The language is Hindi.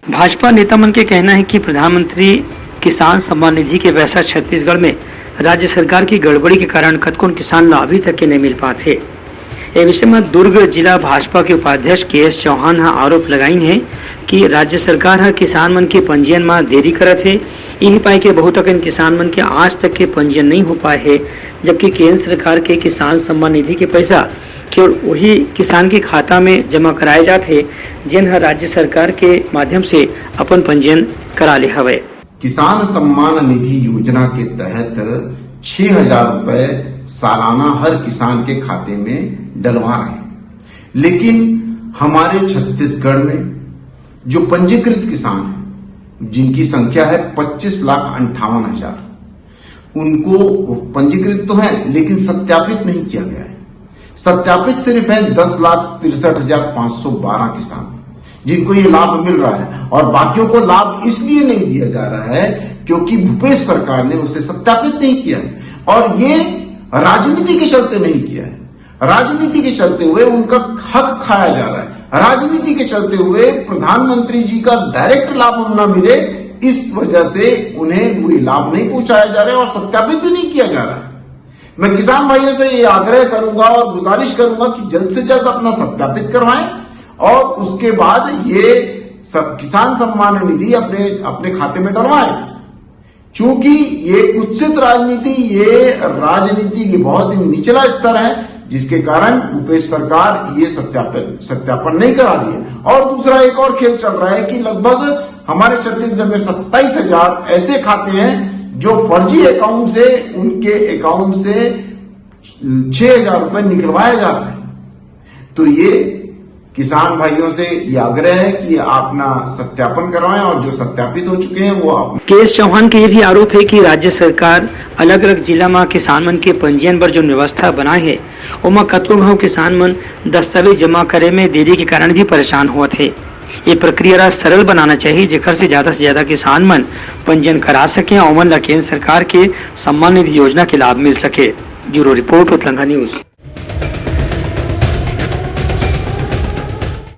भाजपा नेता मन के कहना है कि प्रधानमंत्री किसान सम्मान निधि के पैसा छत्तीसगढ़ में राज्य सरकार की गड़बड़ी के कारण कतकोन किसान ला अभी तक के नहीं मिल पाते। ये विषय में दुर्ग जिला भाजपा के उपाध्यक्ष के.एस. चौहान हा आरोप लगाइन है कि राज्य सरकार हा किसान मन के पंजीयन में देरी करत है। यही पाए के बहुत अकन किसान मन के आज तक के पंजीयन नहीं हो पाए है, जबकि केंद्र सरकार के किसान सम्मान निधि के पैसा केवल वही किसान के खाता में जमा कराए जाते जिन हर राज्य सरकार के माध्यम से अपन पंजीयन करा ले हवे। किसान सम्मान निधि योजना के तहत 6,000 रुपए सालाना हर किसान के खाते में डलवा रहे हैं, लेकिन हमारे छत्तीसगढ़ में जो पंजीकृत किसान हैं, जिनकी संख्या है 25,58,000, उनको पंजीकृत तो है लेकिन सत्यापित नहीं किया गया है। सत्यापित सिर्फ है 10,63,512 किसान जिनको ये लाभ मिल रहा है, और बाकियों को लाभ इसलिए नहीं दिया जा रहा है क्योंकि भूपेश सरकार ने उसे सत्यापित नहीं किया है, और ये राजनीति के चलते नहीं किया है। राजनीति के चलते हुए उनका हक खाया जा रहा है। राजनीति के चलते हुए प्रधानमंत्री जी का डायरेक्ट लाभ न मिले, इस वजह से उन्हें वही लाभ नहीं पहुंचाया जा रहा है और सत्यापित भी नहीं किया जा रहा है। मैं किसान भाइयों से ये आग्रह करूंगा और गुजारिश करूंगा कि जल्द से जल्द अपना सत्यापित करवाएं और उसके बाद ये किसान सम्मान निधि अपने खाते में डलवाएं। चूंकि ये कुत्सित राजनीति, ये राजनीति की बहुत ही निचला स्तर है, जिसके कारण भूपेश सरकार ये सत्यापन नहीं करा रही है। और दूसरा एक और खेल चल रहा है कि लगभग हमारे छत्तीसगढ़ में 27,000 ऐसे खाते हैं जो फर्जी अकाउंट से, उनके अकाउंट से 6,000 रुपए निकलवाए जा रहे हैं। तो ये किसान भाइयों से ये आग्रह है कि आप अपना सत्यापन करवाएं और जो सत्यापित हो चुके हैं वो आप। के.एस. चौहान के ये भी आरोप है कि राज्य सरकार अलग अलग जिला में किसान मन के पंजीयन पर जो व्यवस्था बनाए है ओमा कतको घाव किसान मन दस्तावेज जमा करे में देरी के कारण भी परेशान हुआ थे। ये प्रक्रिया सरल बनाना चाहिए जेकर से ज्यादा किसान मन पंजीयन करा सके और मन ला केंद्र सरकार के सम्मान निधि योजना के लाभ मिल सके। ब्यूरो रिपोर्ट, उत्तलंगा न्यूज।